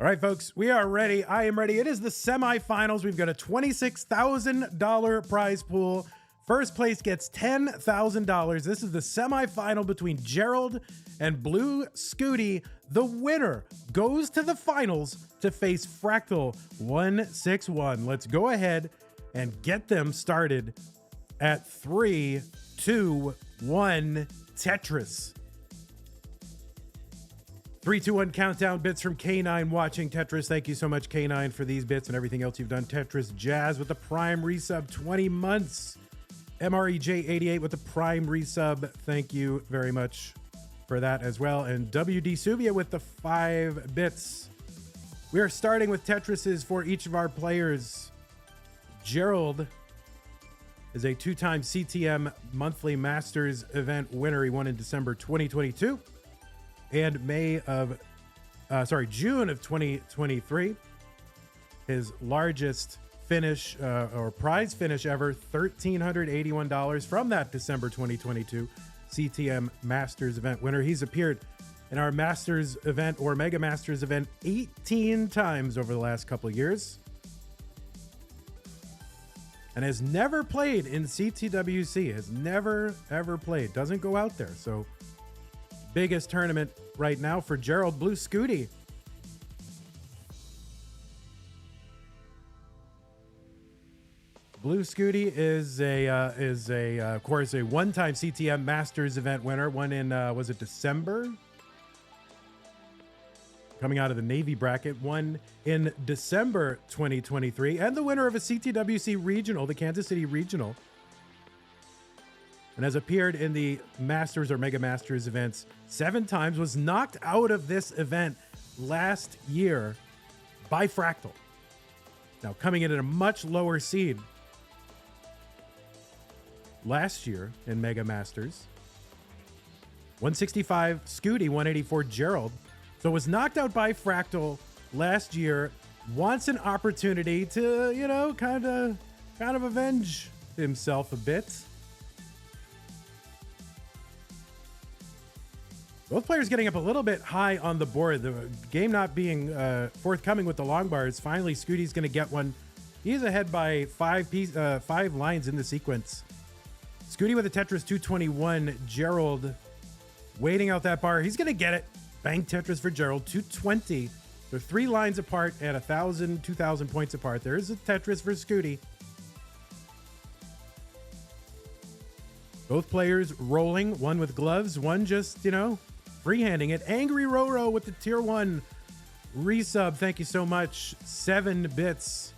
All right, folks, we are ready. I am ready. It is the semifinals. We've got a $26,000 prize pool. First place gets $10,000. This is the semifinal between Gerald and Blue Scuti. The winner goes to the finals to face Fractal 161. Let's go ahead and get them started at 3, 2, 1, Tetris. 3, 2, 1 countdown bits from K9 watching Tetris. Thank you so much, K9, for these bits and everything else you've done. Tetris Jazz with the Prime resub, 20 months. MREJ88 with the Prime resub. Thank you very much for that as well. And WD Suvia with the 5 bits. We are starting with Tetrises for each of our players. Gerald is a 2-time CTM monthly Masters event winner. He won in December 2022 and June of 2023. His largest finish or prize finish ever, $1,381 from that December 2022 CTM Masters event winner. He's appeared in our Masters event or Mega Masters event 18 times over the last couple of years and has never played in CTWC, has never ever played, doesn't go out there. So biggest tournament right now for Gerald. Blue Scuti. Blue Scuti is of course a one-time CTM Masters event winner. One in was it December? Coming out of the Navy bracket, one in December 2023, and the winner of a CTWC regional, the Kansas City regional, and has appeared in the Masters or Mega Masters events 7 times, was knocked out of this event last year by Fractal. Now coming in at a much lower seed last year in Mega Masters. 165 Scuti, 184 Gerald. So was knocked out by Fractal last year, wants an opportunity to, you know, kind of avenge himself a bit. Both players getting up a little bit high on the board. The game not being forthcoming with the long bars. Finally, Scuti's going to get one. He's ahead by 5 lines in the sequence. Scuti with a Tetris 221. Gerald waiting out that bar. He's going to get it. Bang Tetris for Gerald. 220. They're 3 lines apart and 1,000, 2,000 points apart. There's a Tetris for Scuti. Both players rolling. One with gloves. One just, you know, freehanding it. Angry Roro with the tier 1 resub. Thank you so much. 7 bits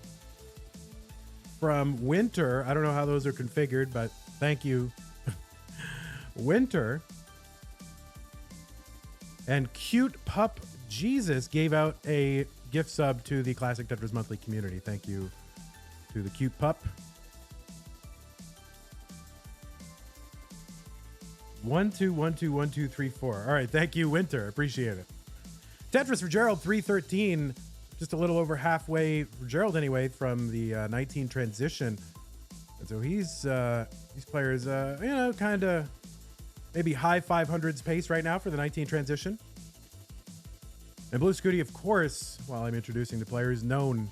from Winter. I don't know how those are configured, but thank you, Winter. And Cute Pup Jesus gave out a gift sub to the Classic Tetris Monthly community. Thank you to the Cute Pup. 1 2 1 2 1 2 3 4. All right, thank you, Winter. Appreciate it. Tetris for Gerald 313, just a little over halfway for Gerald anyway from the 19 transition. And so these players, you know, kind of maybe high 500s pace right now for the 19 transition. And Blue Scuti, of course, while I'm introducing the players, known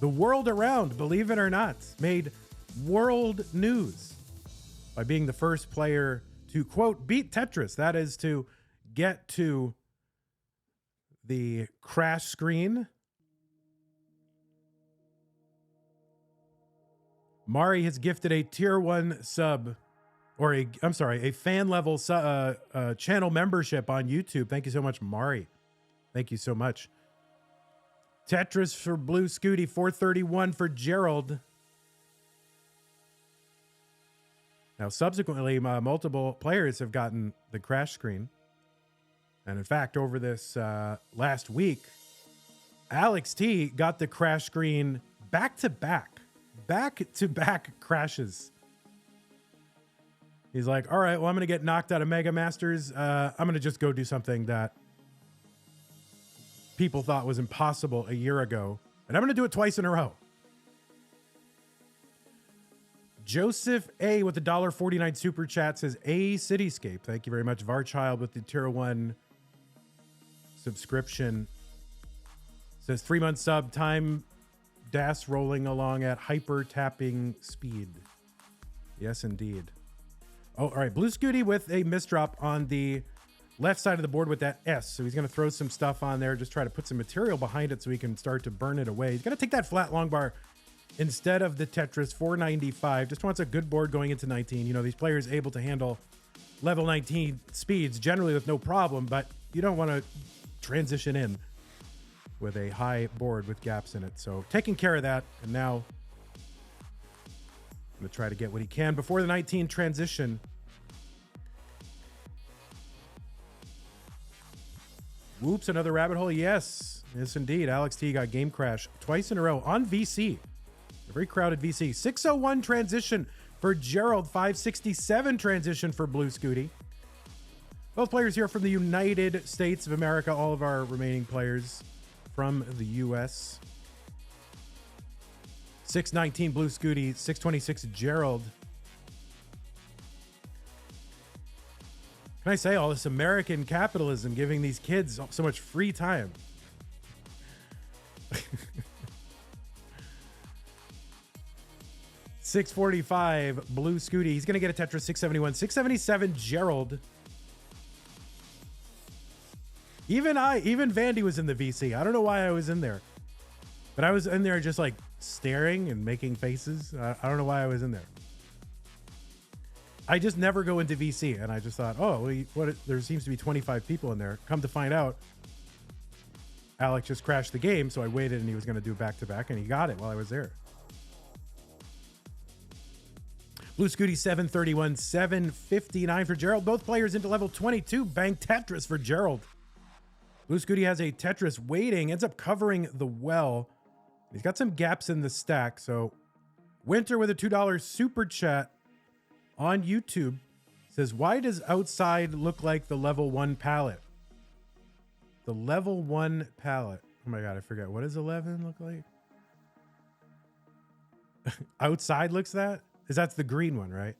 the world around, believe it or not, made world news by being the first player to, quote, beat Tetris. That is to get to the crash screen. Mari has gifted a tier 1 sub, or a fan level channel membership on YouTube. Thank you so much, Mari. Thank you so much. Tetris for Blue Scuti, 431 for Gerald. Now, subsequently, multiple players have gotten the crash screen. And in fact, over this last week, Alex T got the crash screen back-to-back crashes. He's like, all right, well, I'm going to get knocked out of Mega Masters. I'm going to just go do something that people thought was impossible a year ago. And I'm going to do it twice in a row. Joseph A with the $1.49 super chat says, A Cityscape. Thank you very much. Varchild with the tier 1 subscription Says 3-month sub, time DAS rolling along at hyper tapping speed. Yes, indeed. Oh, all right. Blue Scuti with a misdrop on the left side of the board with that S. So he's going to throw some stuff on there, just try to put some material behind it so he can start to burn it away. He's going to take that flat long bar instead of the Tetris 495. Just wants a good board going into 19. You know, these players able to handle level 19 speeds generally with no problem, but you don't want to transition in with a high board with gaps in it. So taking care of that, and now I'm going to try to get what he can before the 19 transition. Whoops, another rabbit hole. Yes, yes indeed. Alex T got game crash twice in a row on VC. A very crowded VC. 601 transition for Gerald. 567 transition for Blue Scuti. Both players here from the United States of America. All of our remaining players from the US. 619 Blue Scuti, 626 Gerald. Can I say all this American capitalism giving these kids so much free time? $645 Blue Scuti. He's going to get a Tetris. 671. 677 Gerald. Even Vandy was in the VC. I don't know why I was in there. But I was in there just like staring and making faces. I don't know why I was in there. I just never go into VC. And I just thought, oh, there seems to be 25 people in there. Come to find out, Alex just crashed the game. So I waited and he was going to do back-to-back. And he got it while I was there. Blue Scuti 731, 759 for Gerald. Both players into level 22. Bang Tetris for Gerald. Blue Scuti has a Tetris waiting. Ends up covering the well. He's got some gaps in the stack. So Winter with a $2 super chat on YouTube says, why does outside look like the level 1 palette? The level 1 palette. Oh my God, I forget. What does 11 look like? Outside looks that? Because that's the green one, right?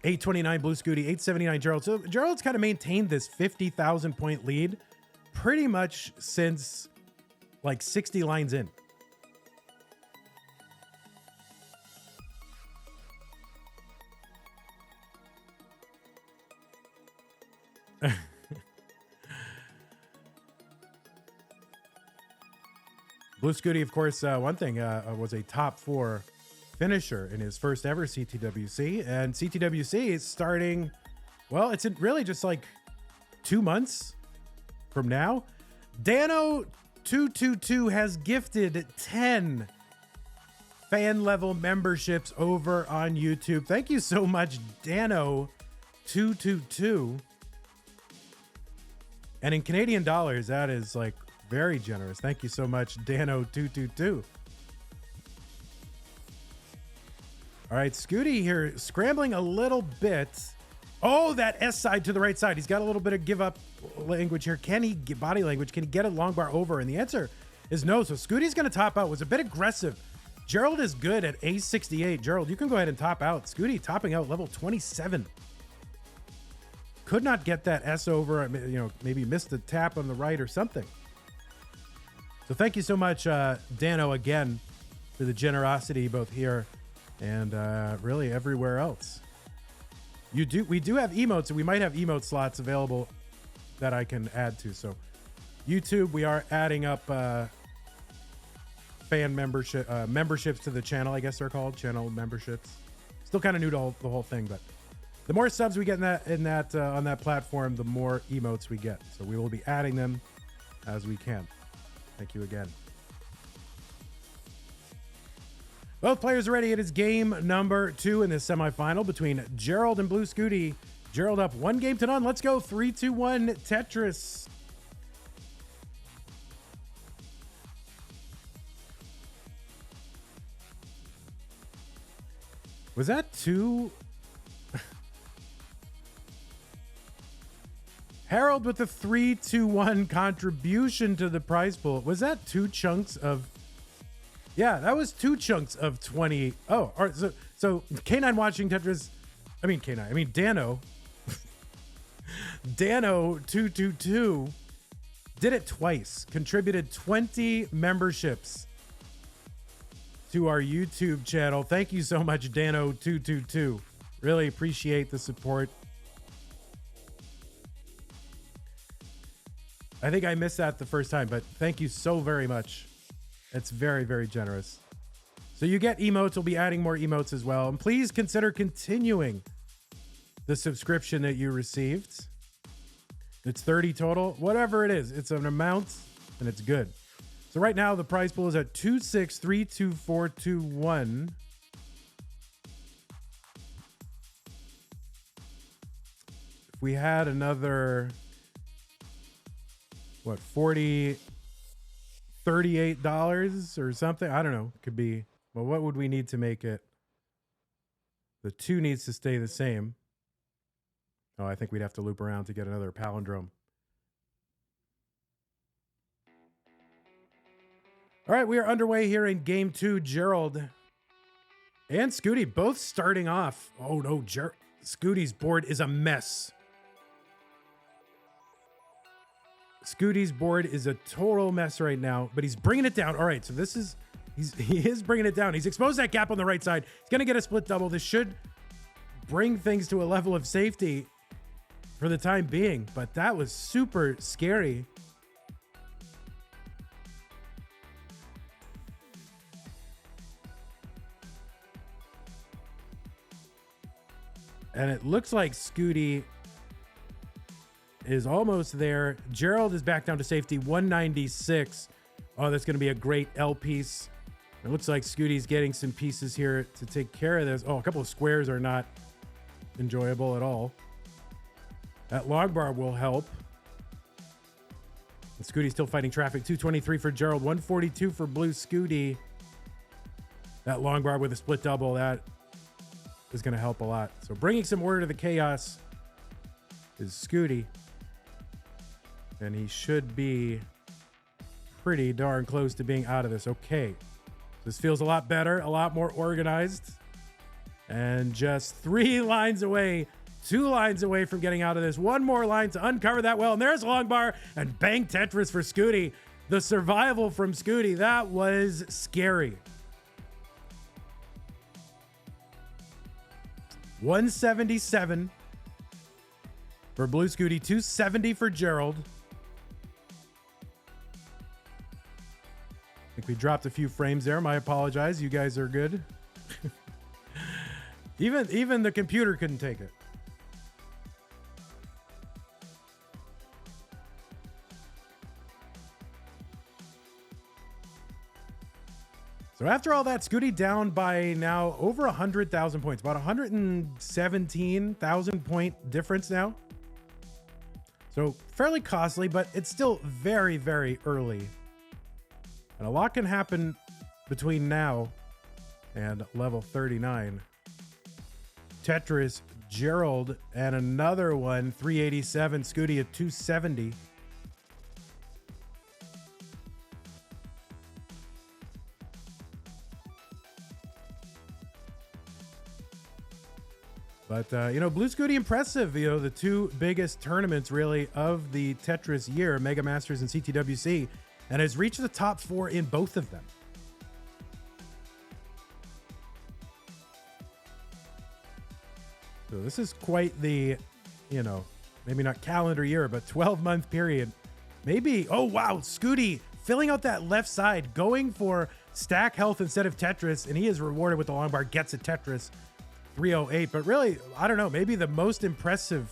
$829 Blue Scuti, $879 Gerald. So Gerald's kind of maintained this 50,000 point lead pretty much since like 60 lines in. Blue Scuti, of course, one thing was a top 4 finisher in his first ever CTWC, and CTWC is starting, well, it's really just like 2 months from now. Dano222 has gifted 10 fan level memberships over on YouTube. Thank you so much, Dano222. And in Canadian dollars, that is like very generous. Thank you so much, Dano222. All right, Scuti here scrambling a little bit. Oh, that S side to the right side. He's got a little bit of give up language here. Can he get body language? Can he get a long bar over? And the answer is no. So Scuti's going to top out. Was a bit aggressive. Gerald is good at ace 68. Gerald, you can go ahead and top out. Scuti topping out level 27. Could not get that S over. You know, maybe missed a tap on the right or something. So thank you so much, Dano, again, for the generosity both here and really everywhere else. We do have emotes, and we might have emote slots available that I can add to. So YouTube, we are adding up fan memberships to the channel. I guess they're called channel memberships. Still kind of new to the whole thing, but the more subs we get on that platform, the more emotes we get. So we will be adding them as we can. Thank you again. Both players are ready. It is game number 2 in this semifinal between Gerald and Blue Scuti. Gerald up 1-0. Let's go 3-2-1 Tetris. Was that 2? Harold with the 3-2-1 contribution to the prize pool. Was that 2 chunks of... Yeah, that was 2 chunks of 20. Oh, all right. So K9 watching Tetris... I mean Dano. Dano222 did it twice, contributed 20 memberships to our YouTube channel. Thank you so much, Dano222. Really appreciate the support. I think I missed that the first time, but thank you so very much. It's very, very generous. So you get emotes. We'll be adding more emotes as well. And please consider continuing the subscription that you received. It's 30 total. Whatever it is, it's an amount and it's good. So right now the prize pool is at 2632421. If we had another, what, $38 or something? I don't know. Could be. Well, what would we need to make it? The 2 needs to stay the same. Oh, I think we'd have to loop around to get another palindrome. All right, we are underway here in game 2. Gerald and Scuti both starting off. Oh no, Scuti's board is a mess. Scuti's board is a total mess right now, but he's bringing it down. All right, so this is, he is bringing it down. He's exposed that gap on the right side. He's going to get a split double. This should bring things to a level of safety for the time being, but that was super scary. And it looks like Scuti is almost there. Gerald is back down to safety, 196. Oh, that's going to be a great L piece. It looks like Scuti's getting some pieces here to take care of this. Oh, a couple of squares are not enjoyable at all. That log bar will help. And Scuti's still fighting traffic. 223 for Gerald, 142 for Blue Scuti. That long bar with a split double, that is going to help a lot. So bringing some order to the chaos is Scuti. And he should be pretty darn close to being out of this. Okay. This feels a lot better, a lot more organized. And just 3 lines away, 2 lines away from getting out of this. 1 more line to uncover that well. And there's long bar and bang Tetris for Scuti. The survival from Scuti, that was scary. 177 for Blue Scuti, 270 for Gerald. I think we dropped a few frames there. I apologize. You guys are good. Even the computer couldn't take it. So after all that, Scuti down by now over 100,000 points, about 117,000 point difference now. So fairly costly, but it's still very, very early. And a lot can happen between now and level 39. Tetris, Gerald, and another one, 387, Scuti at 270. But, Blue Scuti impressive. The 2 biggest tournaments, really, of the Tetris year, Mega Masters and CTWC, and has reached the top 4 in both of them. So this is quite the, maybe not calendar year, but 12-month period. Maybe, oh, wow, Scuti filling out that left side, going for stack health instead of Tetris, and he is rewarded with the long bar, gets a Tetris. 308, but really, I don't know, maybe the most impressive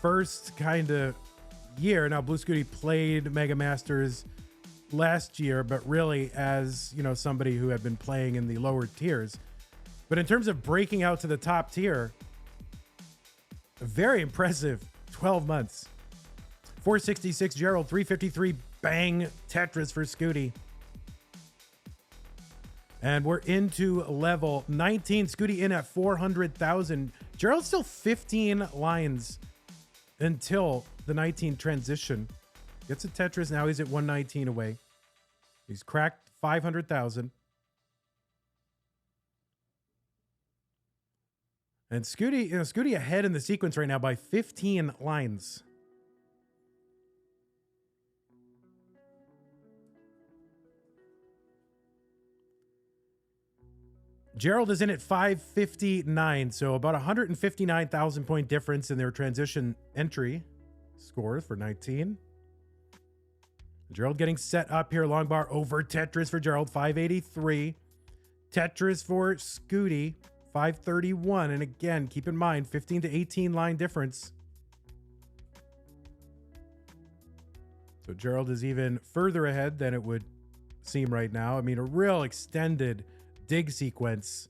first kind of year. Now, Blue Scuti played Mega Masters last year, but really as, somebody who had been playing in the lower tiers. But in terms of breaking out to the top tier, a very impressive 12 months. 466 Gerald, 353 bang Tetris for Scuti. And we're into level 19. Scuti in at 400,000. Gerald's still 15 lines until the 19 transition. Gets a Tetris. Now he's at 119 away. He's cracked 500,000. And Scuti ahead in the sequence right now by 15 lines. Gerald is in at 559, so about 159,000 point difference in their transition entry scores for 19. Gerald getting set up here. Long bar over Tetris for Gerald, 583. Tetris for Scuti, 531. And again, keep in mind, 15 to 18 line difference. So Gerald is even further ahead than it would seem right now. I mean, a real extended dig sequence.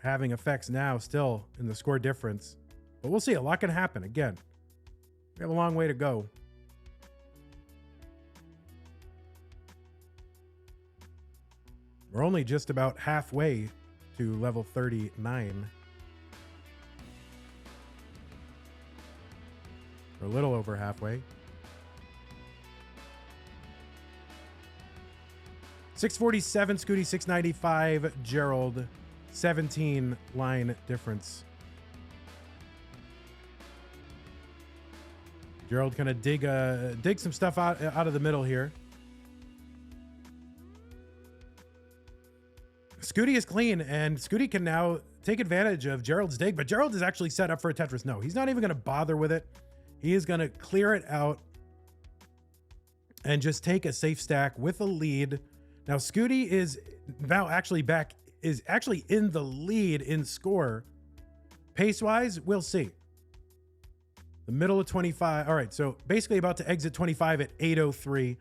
Having effects now still in the score difference. But we'll see. A lot can happen. Again, we have a long way to go. We're only just about halfway to level 39. We're a little over halfway. 647 Scuti, 695 Gerald, 17 line difference. Gerald kind of dig some stuff out of the middle here. Scuti is clean, and Scuti can now take advantage of Gerald's dig, but Gerald is actually set up for a Tetris. No, he's not even going to bother with it. He is going to clear it out and just take a safe stack with a lead. Now, Scuti is now actually in the lead in score. Pace-wise, we'll see. The middle of 25. All right, so basically about to exit 25 at 8:03.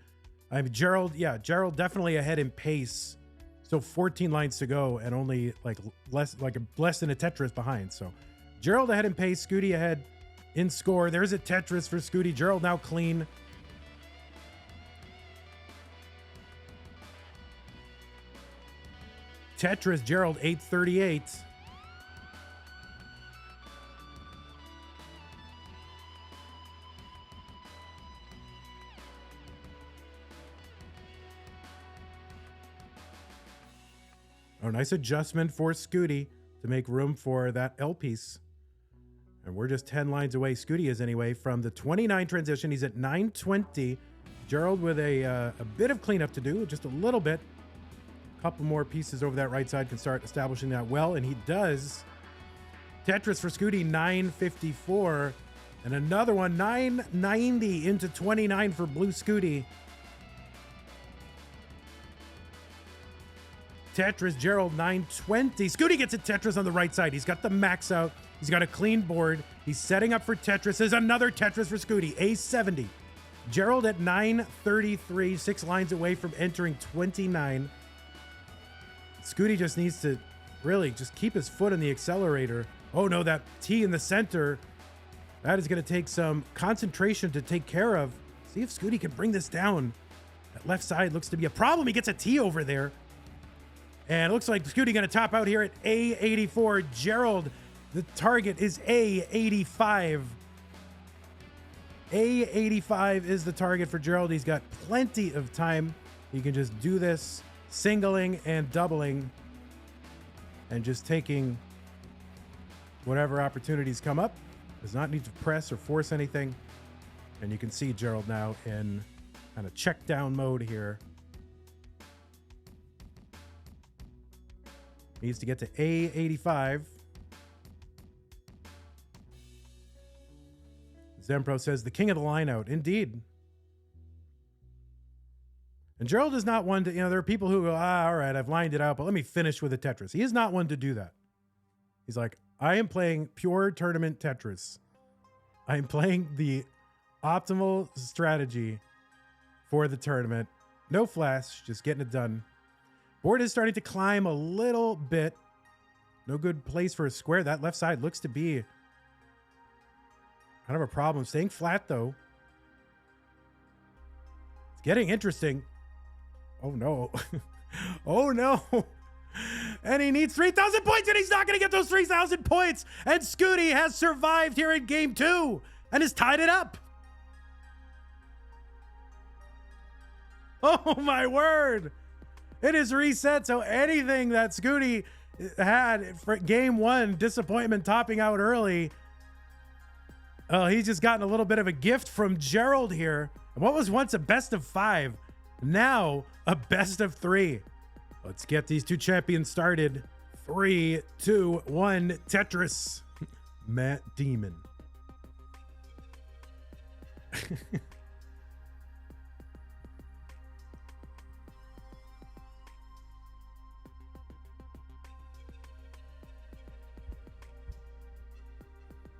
Gerald definitely ahead in pace. So 14 lines to go and only less than a Tetris behind. So Gerald ahead in pace, Scuti ahead in score. There's a Tetris for Scuti. Gerald now clean. Tetris, Gerald, 838. Oh, nice adjustment for Scuti to make room for that L piece. And we're just 10 lines away. Scuti is anyway from the 29 transition. He's at 920. Gerald with a bit of cleanup to do, just a little bit. Couple more pieces over that right side can start establishing that well, and he does. Tetris for Scuti, 954, and another one, 990 into 29 for Blue Scuti. Tetris, Gerald, 920. Scuti gets a Tetris on the right side. He's got the max out. He's got a clean board. He's setting up for Tetris. There's another Tetris for Scuti, A70. Gerald at 933, 6 lines away from entering 29. Scuti just needs to really just keep his foot on the accelerator. Oh no, that T in the center, that is going to take some concentration to take care of. See if Scuti can bring this down. That left side looks to be a problem. He gets a T over there. And it looks like Scuti going to top out here at A84. Gerald, the target is A85. A85 is the target for Gerald. He's got plenty of time. He can just do this. Singling and doubling and just taking whatever opportunities come up. Does not need to press or force anything. And you can see Gerald now in kind of check down mode here. Needs to get to A85. Zempro says the king of the line out. Indeed. And Gerald is not one to, there are people who go, all right, I've lined it out, but let me finish with a Tetris. He is not one to do that. He's like, I am playing pure tournament Tetris. I am playing the optimal strategy for the tournament. No flash, just getting it done. Board is starting to climb a little bit. No good place for a square. That left side looks to be kind of a problem. Staying flat, though. It's getting interesting. Oh, no. Oh, no. And he needs 3,000 points, and he's not going to get those 3,000 points. And Scuti has survived here in game 2 and has tied it up. Oh, my word. It is reset, so anything that Scuti had for game one, disappointment topping out early, he's just gotten a little bit of a gift from Gerald here. What was once a best of 5, now a best of 3. Let's get these two champions started. 3, 2, 1, Tetris. Matt Demon.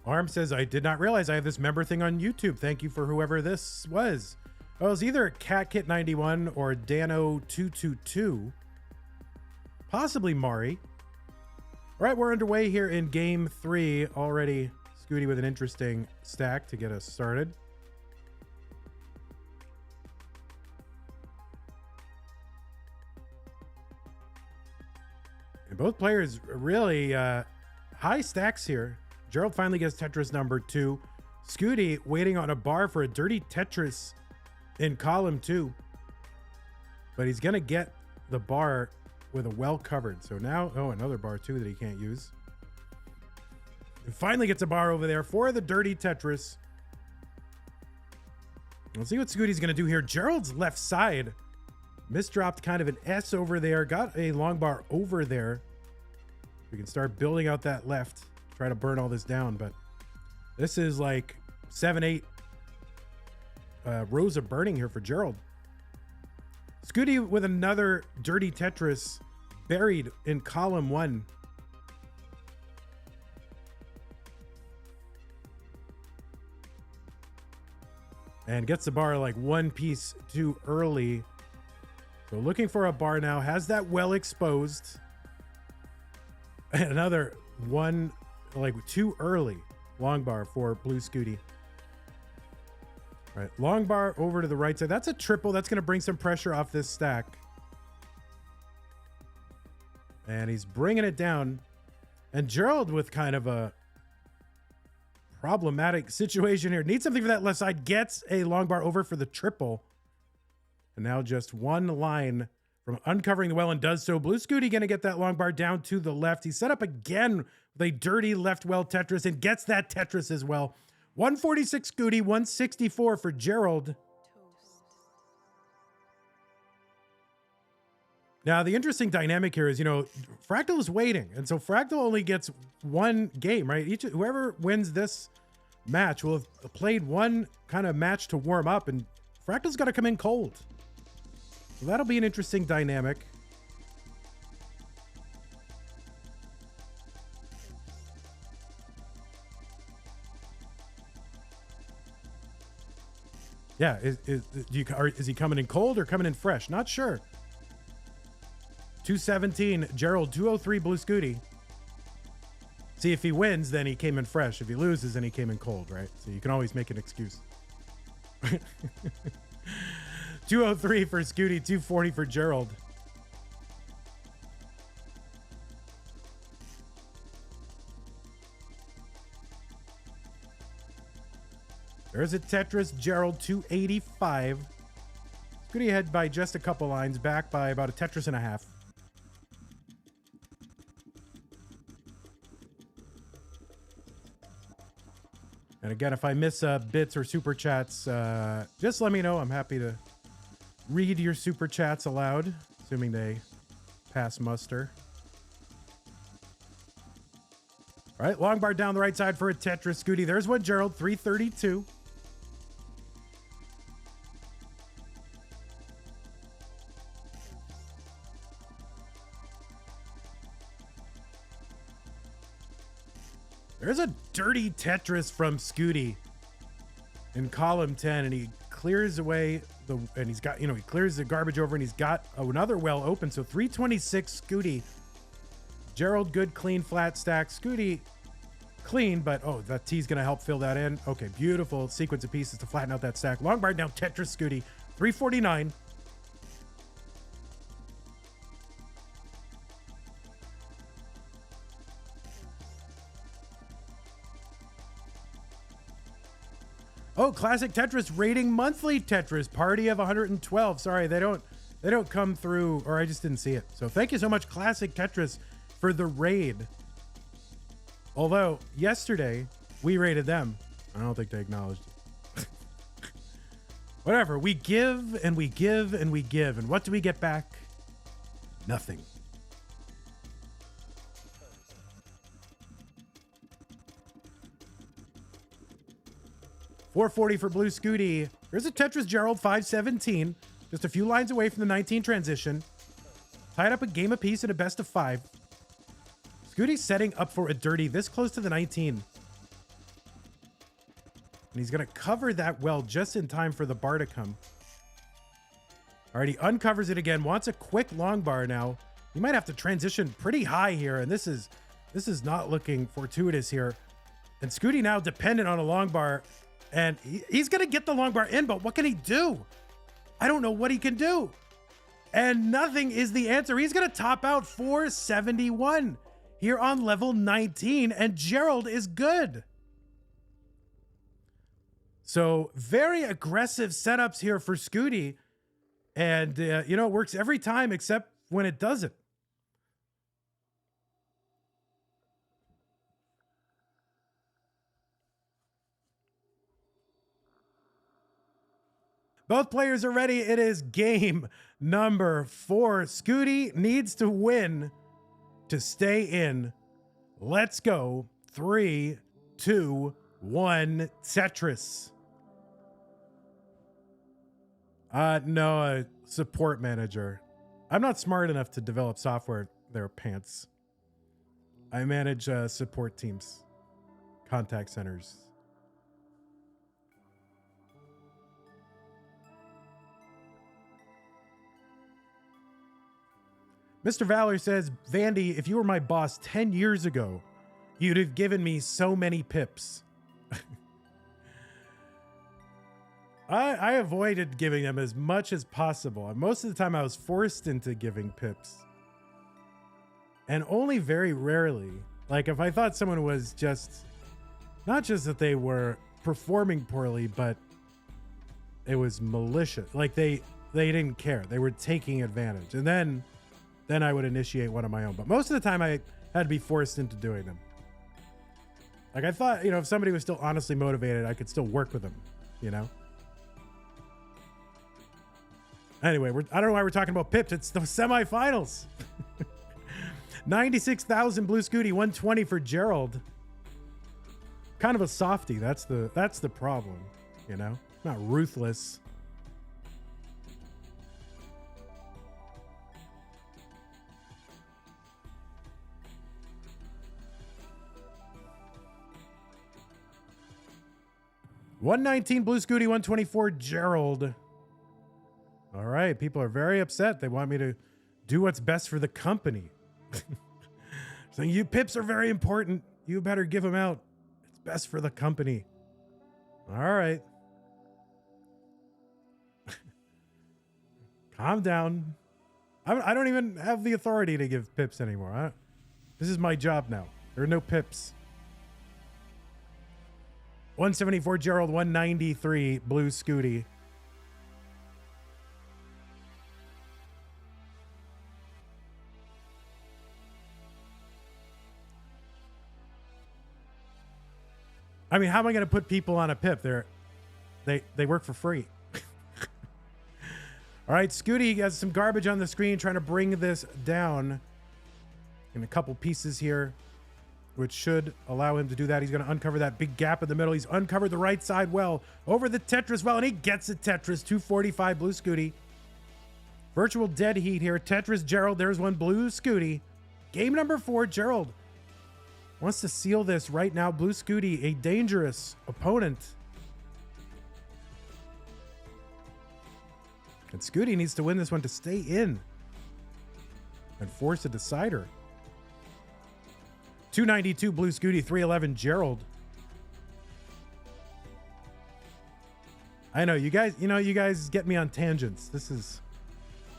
Arm says, I did not realize I have this member thing on YouTube. Thank you for whoever this was. Oh, it was either CatKit91 or Dano222. Possibly Mari. All right, we're underway here in game 3. Already Scuti with an interesting stack to get us started. And both players really high stacks here. Gerald finally gets Tetris number 2. Scuti waiting on a bar for a dirty Tetris in column 2. But he's going to get the bar with a well covered. So now, oh, another bar too that he can't use. He finally gets a bar over there for the dirty Tetris. Let's see what Scuti's going to do here. Gerald's left side misdropped kind of an S over there. Got a long bar over there. We can start building out that left. Try to burn all this down, but this is like 7, 8 rows of burning here for Gerald. Scuti with another dirty Tetris buried in column 1. And gets the bar like one piece too early. So looking for a bar now, has that well exposed. And another one, like too early long bar for Blue Scuti. All right, long bar over to the right side. That's a triple. That's going to bring some pressure off this stack. And he's bringing it down. And Gerald with kind of a problematic situation here. Needs something for that left side. Gets a long bar over for the triple. And now just one line from uncovering the well and does so. Blue Scuti going to get that long bar down to the left. He's set up again with a dirty left well Tetris and gets that Tetris as well. 146 Scuti, 164 for Gerald. Now, the interesting dynamic here is, you know, Fractal is waiting. And so Fractal only gets one game, right? Whoever wins this match will have played one kind of match to warm up, and Fractal's got to come in cold. So that'll be an interesting dynamic. Yeah, is he coming in cold or coming in fresh? Not sure. 217, Gerald, 203, Blue Scuti. See, if he wins, then he came in fresh. If he loses, then he came in cold, right? So you can always make an excuse. 203 for Scuti, 240 for Gerald. There's a Tetris, Gerald, 285. Scuti ahead by just a couple lines, back by about a Tetris and a half. And again, if I miss bits or super chats, just let me know. I'm happy to read your super chats aloud, assuming they pass muster. All right, long bar down the right side for a Tetris. Scuti, there's one, Gerald, 332. There's a dirty Tetris from Scuti in column 10, and he clears away and he's got, he clears the garbage over, and he's got another well open. So 326 Scuti. Gerald, good, clean, flat stack. Scuti, clean, but that T's going to help fill that in. Okay, beautiful sequence of pieces to flatten out that stack. Long bar down, Tetris, Scuti, 349. Oh, classic Tetris rating monthly Tetris party of 112. Sorry, they don't They don't come through, or I just didn't see it. So thank you so much, Classic Tetris, for the raid. Although, yesterday, we raided them. I don't think they acknowledged it. Whatever, we give, and we give, and we give. And what do we get back? Nothing. $4.40 for Blue Scuti. Here's a Tetris Gerald 517. Just a few lines away from the 19 transition. Tied up a game apiece in a best of 5. Scuti's setting up for a dirty this close to the 19. And he's going to cover that well just in time for the bar to come. All right, he uncovers it again. Wants a quick long bar now. He might have to transition pretty high here, and this is not looking fortuitous here. And Scuti now dependent on a long bar, and he's going to get the long bar in, but what can he do? I don't know what he can do. And nothing is the answer. He's going to top out 471 here on level 19, and Gerald is good. So very aggressive setups here for Scuti. And, you know, it works every time except when it doesn't. Both players are ready. It is game number 4. Scuti needs to win to stay in. Let's go. 3, 2, 1, Tetris. No, a support manager. I'm not smart enough to develop software there, pants. I manage support teams, contact centers. Mr. Valor says, Vandy, if you were my boss 10 years ago, you'd have given me so many pips. I avoided giving them as much as possible. Most of the time I was forced into giving pips. And only very rarely, like if I thought someone was just, not just that they were performing poorly, but it was malicious. Like they didn't care. They were taking advantage. And then I would initiate one of my own. But most of the time I had to be forced into doing them. Like I thought, you know, if somebody was still honestly motivated, I could still work with them, you know? Anyway, I don't know why we're talking about pips. It's the semifinals. 96,000 Blue Scuti, 120 for Gerald. Kind of a softie. That's the problem, you know? Not ruthless. $119 Blue Scuti, 124 Gerald. All right, people are very upset. They want me to do what's best for the company. Saying you pips are very important. You better give them out. It's best for the company. All right. Calm down. I don't even have the authority to give pips anymore. This is my job now. There are no pips. 174 Gerald, 193 Blue Scuti. I mean, how am I going to put people on a pip? They work for free. All right, Scuti has some garbage on the screen trying to bring this down in a couple pieces here, which should allow him to do that. He's going to uncover that big gap in the middle. He's uncovered the right side well over the Tetris well, and he gets a Tetris. 245 Blue Scuti. Virtual dead heat here. Tetris Gerald. There's one Blue Scuti. Game number 4, Gerald wants to seal this right now. Blue Scuti, a dangerous opponent. And Scuti needs to win this one to stay in and force a decider. 292 Blue Scuti, 311 Gerald. I know you guys get me on tangents.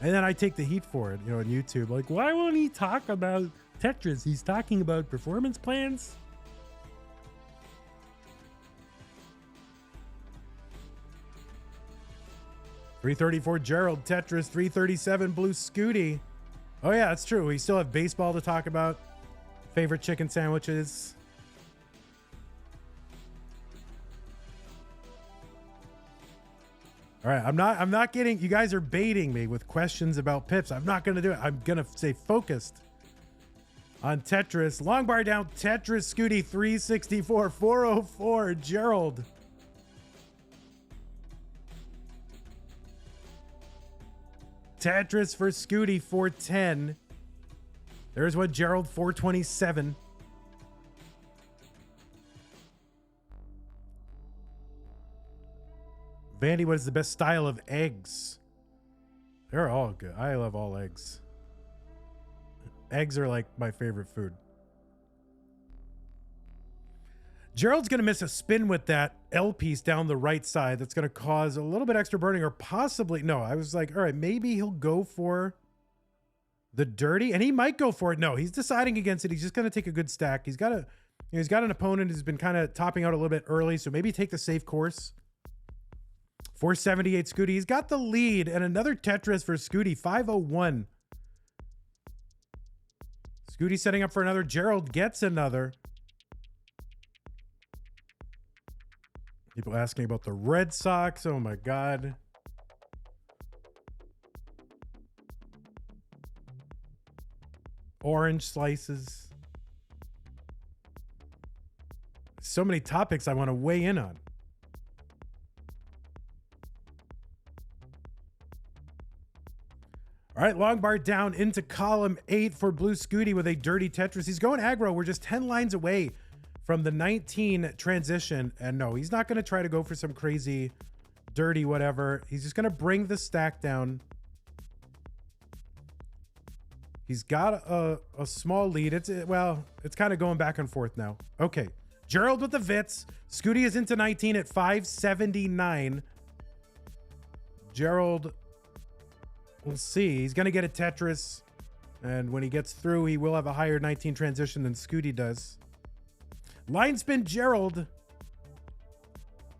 And then I take the heat for it, on YouTube. Like, why won't he talk about Tetris? He's talking about performance plans. 334 Gerald, Tetris. 337 Blue Scuti. Oh yeah, that's true. We still have baseball to talk about. Favorite chicken sandwiches. All right, I'm not getting, you guys are baiting me with questions about pips. I'm not going to do it. I'm going to stay focused on Tetris. Long bar down, Tetris Scuti 364, 404 Gerald. Tetris for Scuti 410. There's what Gerald 427. Vandy, what is the best style of eggs? They're all good. I love all eggs. Eggs are like my favorite food. Gerald's going to miss a spin with that L piece down the right side. That's going to cause a little bit extra burning, or possibly, no, I was like, all right, maybe he'll go for the dirty, and he might go for it. No, he's deciding against it. He's just going to take a good stack. He's got an opponent who's been kind of topping out a little bit early, so maybe take the safe course. 478 Scuti. He's got the lead, and another Tetris for Scuti, 501. Scuti setting up for another. Gerald gets another. People asking about the Red Sox. Oh my God. Orange slices. So many topics I want to weigh in on. All right, long bar down into column 8 for Blue Scuti with a dirty Tetris. He's going aggro. We're just 10 lines away from the 19 transition. And no, he's not going to try to go for some crazy dirty whatever. He's just going to bring the stack down. He's got a small lead. It's kind of going back and forth now. Okay, Gerald with the Vits. Scuti is into 19 at 579. Gerald... we'll see. He's going to get a Tetris. And when he gets through, he will have a higher 19 transition than Scuti does. Line spin, Gerald.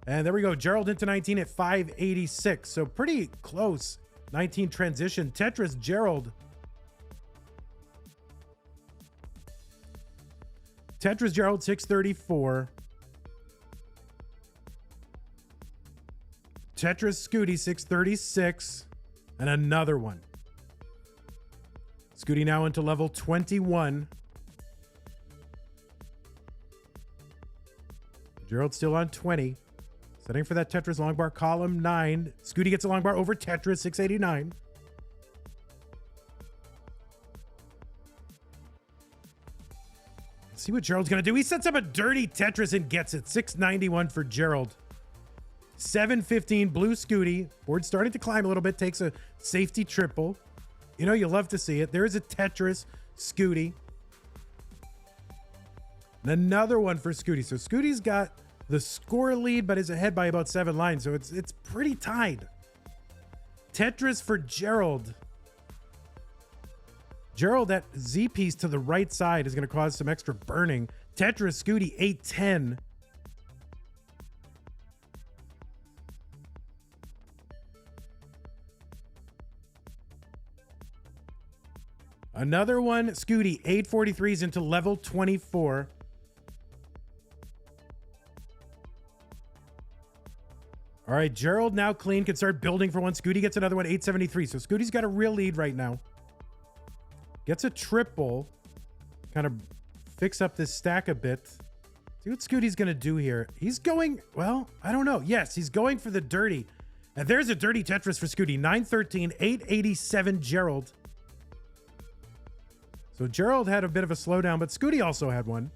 And there we go. Gerald into 19 at 586. So pretty close. 19 transition. Tetris, Gerald. Tetris, Gerald, 634. Tetris, Scuti, 636. And another one. Scuti now into level 21. Gerald still on 20. Setting for that Tetris long bar, column 9. Scuti gets a long bar over Tetris, 689. Let's see what Gerald's going to do. He sets up a dirty Tetris and gets it. 691 for Gerald. 715 Blue Scuti. Board starting to climb a little bit. Takes a safety triple. You know, you love to see it. There's a Tetris Scuti. And another one for Scuti. So Scuti's got the score lead, but is ahead by about 7 lines. So it's pretty tied. Tetris for Gerald. Gerald, that Z piece to the right side is going to cause some extra burning. Tetris Scuti 810. Another one, Scuti, 843s into level 24. All right, Gerald now clean, can start building for one. Scuti gets another one, 873. So Scuti's got a real lead right now. Gets a triple. Kind of fix up this stack a bit. See what Scuti's going to do here. He's going, well, I don't know. Yes, he's going for the dirty. And there's a dirty Tetris for Scuti. 913, 887 Gerald. So Gerald had a bit of a slowdown, but Scuti also had one.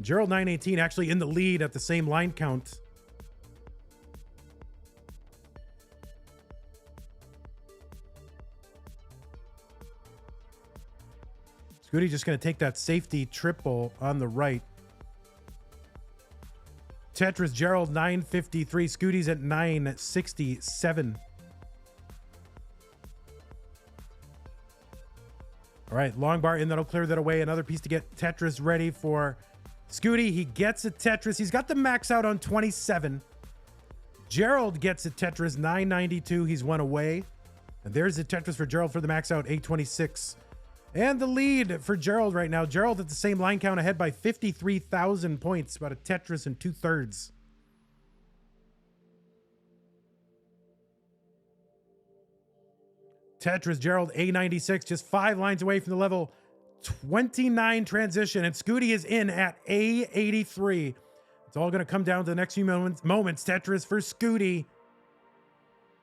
Gerald 918 actually in the lead at the same line count. Scuti just going to take that safety triple on the right. Tetris, Gerald 953. Scuti's at 967. All right, long bar in. That'll clear that away. Another piece to get Tetris ready for Scuti. He gets a Tetris. He's got the max out on 27. Gerald gets a Tetris 992. He's one away. And there's the Tetris for Gerald for the max out 826. And the lead for Gerald right now. Gerald at the same line count ahead by 53,000 points. About a Tetris and 2/3. Tetris Gerald A96 just 5 lines away from the level 29 transition. And Scuti is in at A83. It's all going to come down to the next few moments. Tetris for Scuti.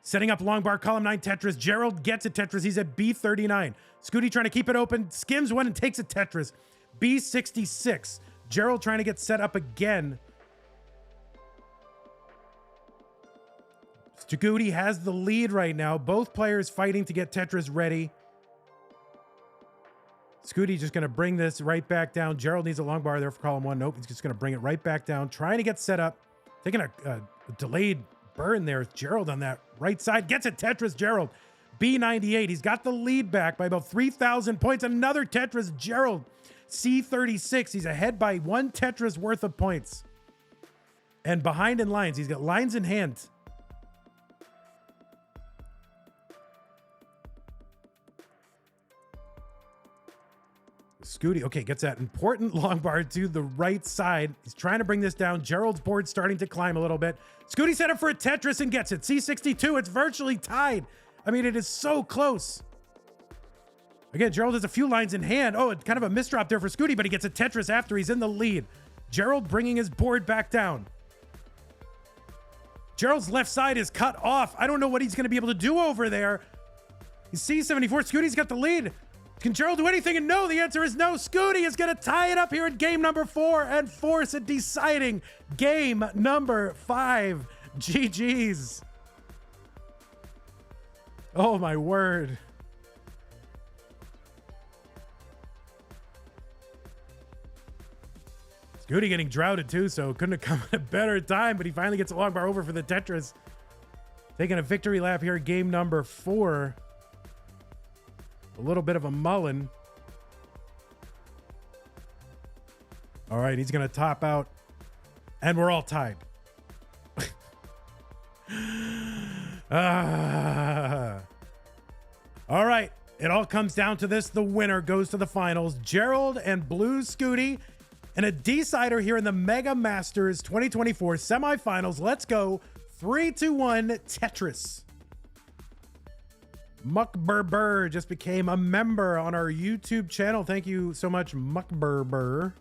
Setting up long bar, column 9 Tetris. Gerald gets a Tetris. He's at B39. Scuti trying to keep it open. Skims one and takes a Tetris. B66. Gerald trying to get set up again. Scuti has the lead right now. Both players fighting to get Tetris ready. Scuti just going to bring this right back down. Gerald needs a long bar there for column 1. Nope, he's just going to bring it right back down. Trying to get set up. Taking a delayed burn there. Gerald on that right side. Gets a Tetris, Gerald. B98. He's got the lead back by about 3,000 points. Another Tetris, Gerald. C36. He's ahead by 1 Tetris worth of points. And behind in lines. He's got lines in hand. Scuti, okay, gets that important long bar to the right side. He's trying to bring this down. Gerald's board starting to climb a little bit. Scuti set up for a Tetris and gets it. C62, it's virtually tied. I mean, it is so close. Again, Gerald has a few lines in hand. Oh, it's kind of a misdrop there for Scuti, but he gets a Tetris after he's in the lead. Gerald bringing his board back down. Gerald's left side is cut off. I don't know what he's going to be able to do over there. He's C74. Scuti's got the lead. Can Gerald do anything? And no, the answer is no. Scuti is going to tie it up here in game number 4 and force a deciding game number 5. GG's. Oh, my word. Scuti getting droughted too, so couldn't have come at a better time, but he finally gets a long bar over for the Tetris. Taking a victory lap here, game number 4. A little bit of a mullen. All right, he's going to top out. And we're all tied. All right, it all comes down to this. The winner goes to the finals. Gerald and Blue Scuti. And a decider here in the Mega Masters 2024 semifinals. Let's go. 3-1 Tetris. Muckberber just became a member on our YouTube channel. Thank you so much, Muckberber.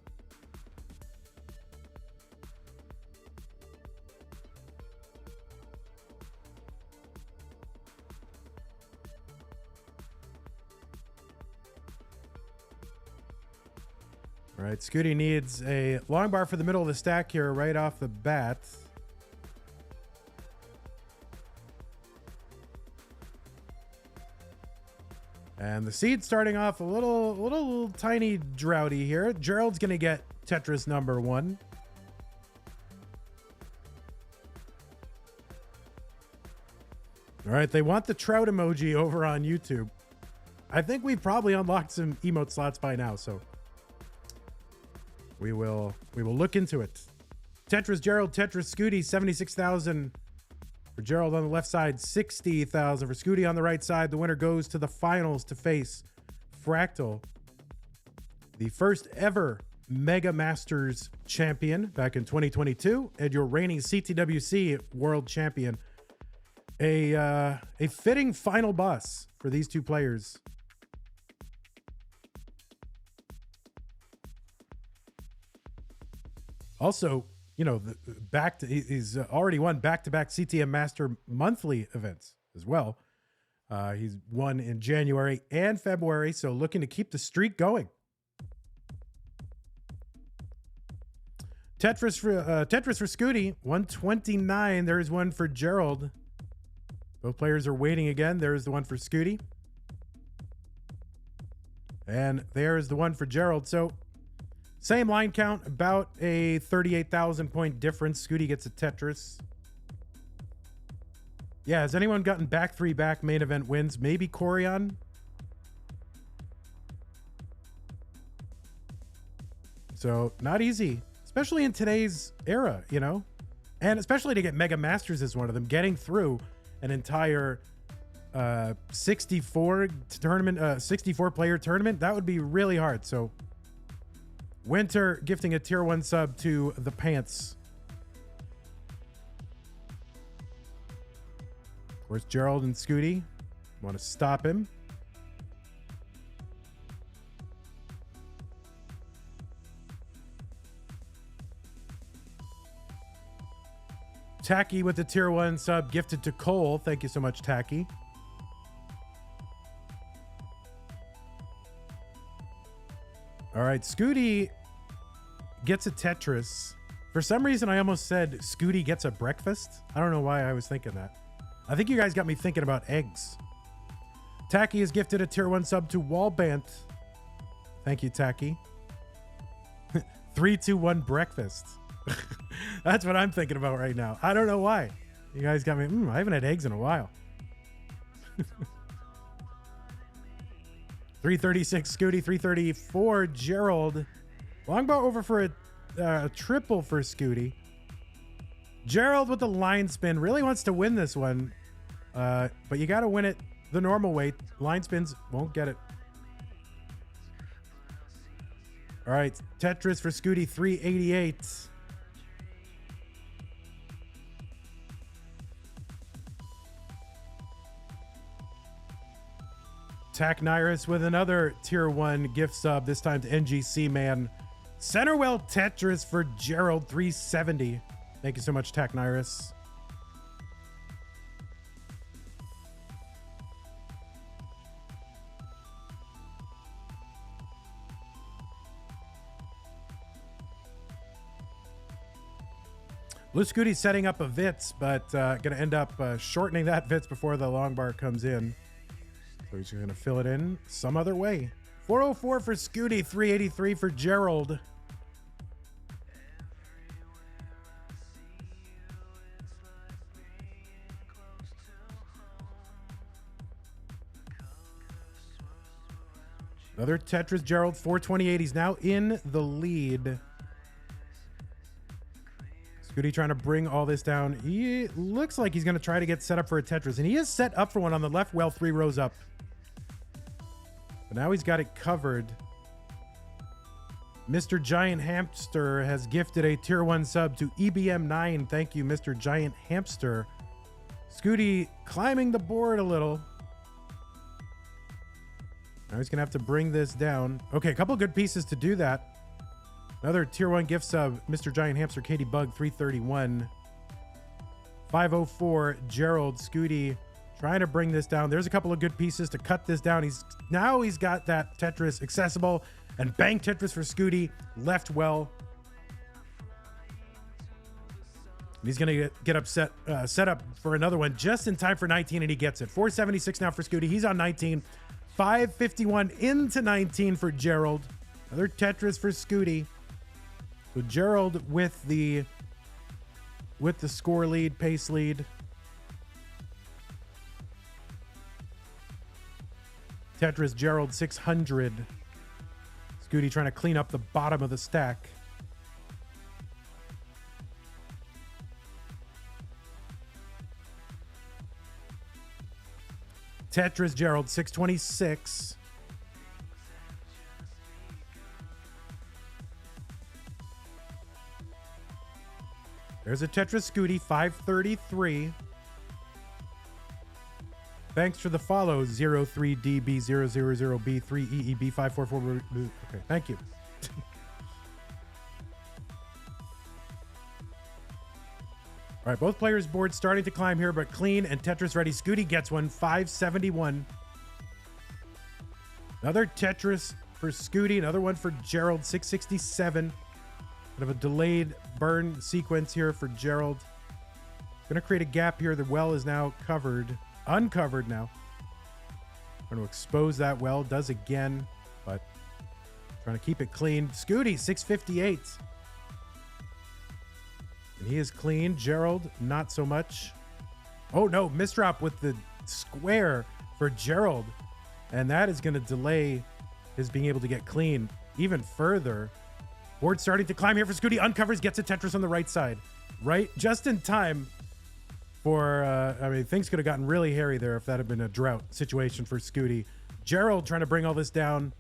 All right, Scuti needs a long bar for the middle of the stack here right off the bat. And the seed starting off a little tiny droughty here. Gerald's going to get Tetris number 1. All right, they want the trout emoji over on YouTube. I think we've probably unlocked some emote slots by now, so we will look into it. Tetris Gerald, Tetris Scuti, 76,000 for Gerald on the left side, 60,000 for Scuti on the right side. The winner goes to the finals to face Fractal, the first ever Mega Masters champion back in 2022, and your reigning CTWC world champion. A fitting final boss for these two players. Also, you know, he's already won back-to-back CTM Master monthly events as well. He's won in January and February, so looking to keep the streak going. Tetris for Scuti, 129. There's one for Gerald. Both players are waiting again. There's the one for Scuti. And there's the one for Gerald. So same line count, about a 38,000 point difference. Scuti gets a Tetris. Yeah, has anyone gotten back 3 back main event wins? Maybe Corion. So not easy, especially in today's era, you know. And especially to get Mega Masters is one of them. Getting through an entire 64 player tournament, that would be really hard. So Winter gifting a tier 1 sub to the Pants. Of course, Gerald and Scuti want to stop him. Tacky with the tier 1 sub gifted to Cole. Thank you so much, Tacky. All right, Scuti gets a Tetris. For some reason, I almost said Scuti gets a breakfast. I don't know why I was thinking that. I think you guys got me thinking about eggs. Tacky is gifted a tier 1 sub to Wallbant. Thank you, Tacky. 3, 2, 1 breakfast. That's what I'm thinking about right now. I don't know why. You guys got me. I haven't had eggs in a while. 336 Scuti, 334 Gerald. Longbow over for a triple for Scuti. Gerald with the line spin really wants to win this one, but you got to win it the normal way. Line spins won't get it. All right, Tetris for Scuti, 388. Taknirus with another tier 1 gift sub, this time to NGC Man. Centerwell Tetris for Gerald, 370. Thank you so much, Taknirus. Blue Scuti setting up a Vitz, but going to end up shortening that Vitz before the long bar comes in. So he's going to fill it in some other way. 404 for Scuti, 383 for Gerald. Another Tetris, Gerald, 428. He's now in the lead. Scuti trying to bring all this down. He looks like he's going to try to get set up for a Tetris, and he is set up for one on the left well, 3 rows up. But now he's got it covered. Mr. Giant Hamster has gifted a tier 1 sub to EBM9. Thank you, Mr. Giant Hamster. Scuti climbing the board a little. Now he's going to have to bring this down. Okay, a couple good pieces to do that. Another tier 1 gift sub, Mr. Giant Hamster, Katie Bug, 331. 504, Gerald, Scuti trying to bring this down. There's a couple of good pieces to cut this down. He's got that Tetris accessible, and bang Tetris for Scuti, left well. And he's going to get upset, set up for another one just in time for 19, and he gets it. 476 now for Scuti. He's on 19. 551 into 19 for Gerald. Another Tetris for Scuti. So Gerald with the score lead, pace lead. Tetris, Gerald, 600. Scuti trying to clean up the bottom of the stack. Tetris, Gerald, 626. There's a Tetris Scuti, 533. Thanks for the follow, 03DB000B3EEB544. Okay, thank you. All right, both players' boards starting to climb here, but clean and Tetris ready. Scuti gets one, 571. Another Tetris for Scuti, another one for Gerald, 667. Bit of a delayed burn sequence here for Gerald. Going to create a gap here. The well is now uncovered now. Going to expose that well. Does again, but trying to keep it clean. Scuti, 658. And he is clean. Gerald, not so much. Oh no, misdrop with the square for Gerald. And that is going to delay his being able to get clean even further. Board starting to climb here for Scuti. Uncovers, gets a Tetris on the right side. right just in time for, I mean, things could have gotten really hairy there if that had been a drought situation for Scuti. Gerald trying to bring all this down.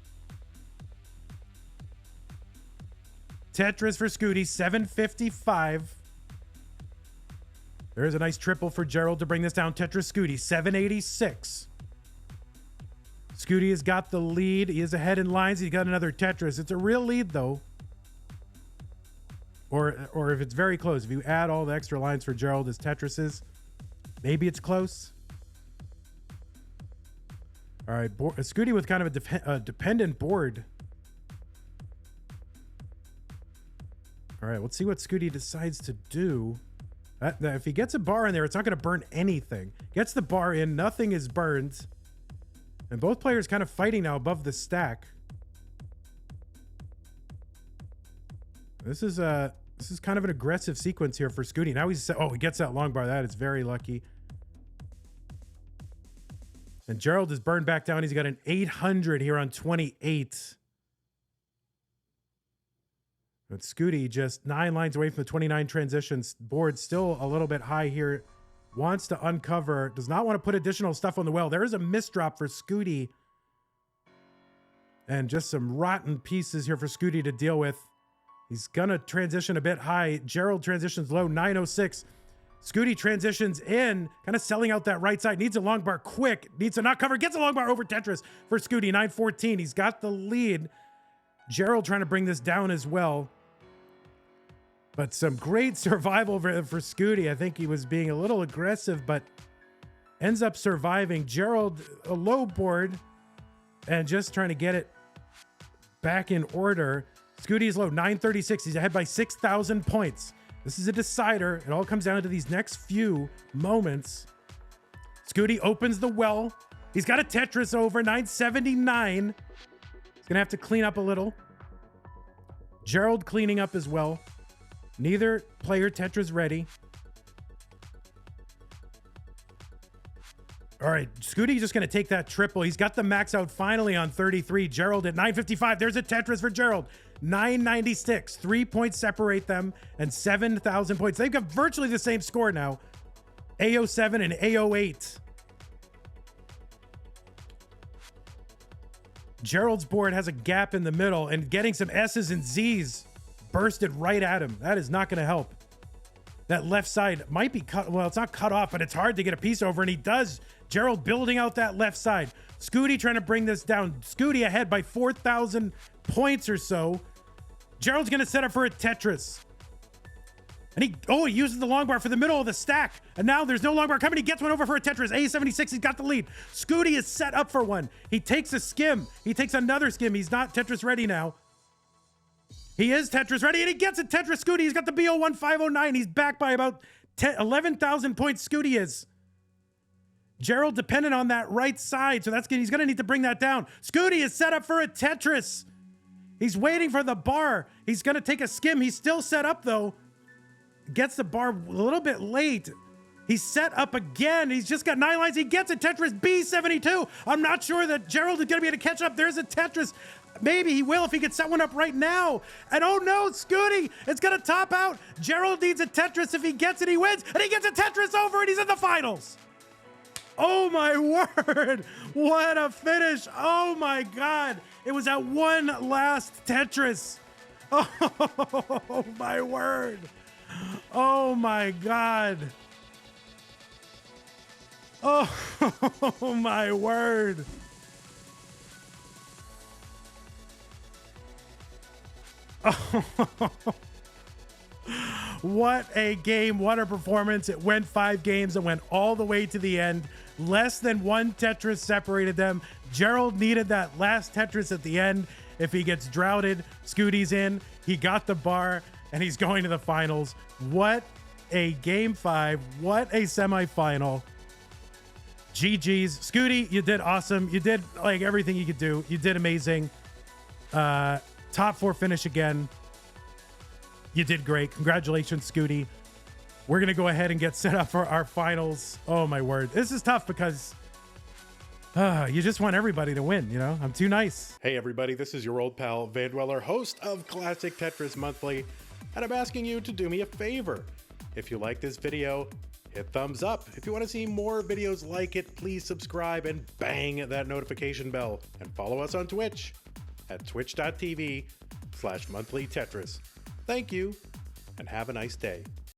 Tetris for Scuti, 755. There's a nice triple for Gerald to bring this down. Tetris Scuti, 786. Scuti has got the lead. He is ahead in lines. He's got another Tetris. It's a real lead, though. Or if it's very close, if you add all the extra lines for Gerald as Tetrises, maybe it's close. All right, Scuti with kind of a dependent board. All right, let's see what Scuti decides to do. If he gets a bar in there, it's not going to burn anything. Gets the bar in, nothing is burned. And both players kind of fighting now above the stack. This is kind of an aggressive sequence here for Scuti. Now he gets that long bar. That is very lucky. And Gerald is burned back down. He's got an 800 here on 28. But Scuti just 9 lines away from the 29 transitions. Board still a little bit high here. Wants to uncover. Does not want to put additional stuff on the well. There is a misdrop for Scuti. And just some rotten pieces here for Scuti to deal with. He's going to transition a bit high. Gerald transitions low, 906. Scuti transitions in, kind of selling out that right side. Needs a long bar quick. Needs to not cover. Gets a long bar over Tetris for Scuti, 914. He's got the lead. Gerald trying to bring this down as well. But some great survival for Scuti. I think he was being a little aggressive, but ends up surviving. Gerald, a low board, and just trying to get it back in order. Scuti is low, 936. He's ahead by 6,000 points. This is a decider. It all comes down to these next few moments. Scuti opens the well. He's got a Tetris over, 979. He's going to have to clean up a little. Gerald cleaning up as well. Neither player Tetris ready. All right, Scuti just going to take that triple. He's got the max out finally on 33. Gerald at 955. There's a Tetris for Gerald. 996. 3 points separate them and 7,000 points. They've got virtually the same score now. A07 and A08. Gerald's board has a gap in the middle, and getting some S's and Z's bursted right at him. That is not going to help. That left side might be cut. Well, it's not cut off, but it's hard to get a piece over, and he does. Gerald building out that left side. Scuti trying to bring this down. Scuti ahead by 4,000 points or so. Gerald's going to set up for a Tetris. And he uses the long bar for the middle of the stack. And now there's no long bar coming. He gets one over for a Tetris. A76, he's got the lead. Scuti is set up for one. He takes a skim. He takes another skim. He's not Tetris ready now. He is Tetris ready, and he gets a Tetris. Scuti, he's got the BO1509. He's back by about 11,000 points. Scuti is. Gerald dependent on that right side, so he's going to need to bring that down. Scuti is set up for a Tetris. He's waiting for the bar. He's going to take a skim. He's still set up, though. Gets the bar a little bit late. He's set up again. He's just got 9 lines. He gets a Tetris B72. I'm not sure that Gerald is going to be able to catch up. There's a Tetris. Maybe he will if he gets set one up right now. And oh no, Scuti, it's going to top out. Gerald needs a Tetris. If he gets it, he wins. And he gets a Tetris over, and he's in the finals. Oh my word. What a finish. Oh my God. It was that one last Tetris. Oh my word. Oh my God. Oh my word. What a game. What a performance. It went 5 games. It went all the way to the end. Less than one Tetris separated them. Gerald needed that last Tetris at the end. If he gets droughted, Scuti's in. He got the bar, and he's going to the finals. What a game 5. What a semifinal. GG's. Scuti, you did awesome. You did like everything you could do. You did amazing. Top 4 finish again. You did great. Congratulations, Scuti. We're going to go ahead and get set up for our finals. Oh, my word. This is tough because you just want everybody to win, you know? I'm too nice. Hey, everybody. This is your old pal, vandweller, host of Classic Tetris Monthly, and I'm asking you to do me a favor. If you like this video, hit thumbs up. If you want to see more videos like it, please subscribe and bang that notification bell. And follow us on Twitch at twitch.tv/monthlytetris. Thank you, and have a nice day.